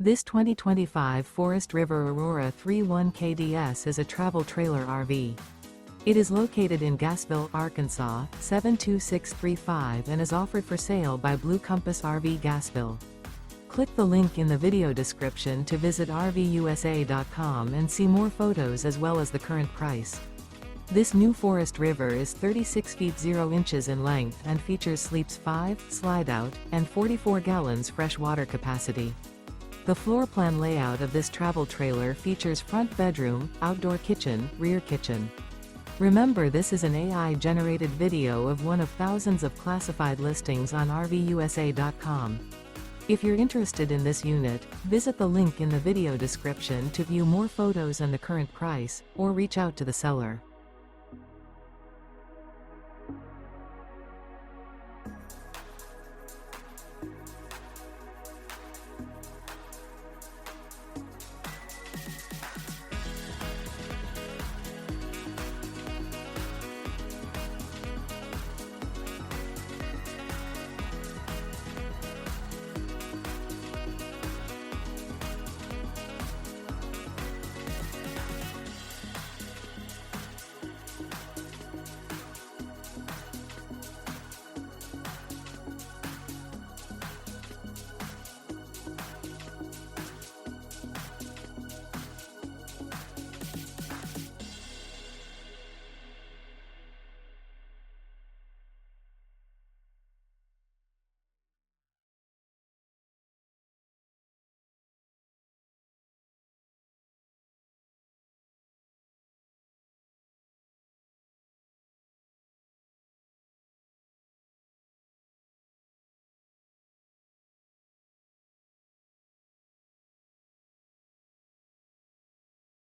This 2025 Forest River Aurora 31 KDS is a travel trailer RV. It is located in Gassville, Arkansas, 72635 and is offered for sale by Blue Compass RV Gassville. Click the link in the video description to visit RVUSA.com and see more photos as well as the current price. This new Forest River is 36 feet 0 inches in length and features sleeps 5, slide-out, and 44 gallons fresh water capacity. The floor plan layout of this travel trailer features front bedroom, outdoor kitchen, rear kitchen. Remember, this is an AI-generated video of one of thousands of classified listings on RVUSA.com. If you're interested in this unit, visit the link in the video description to view more photos and the current price, or reach out to the seller.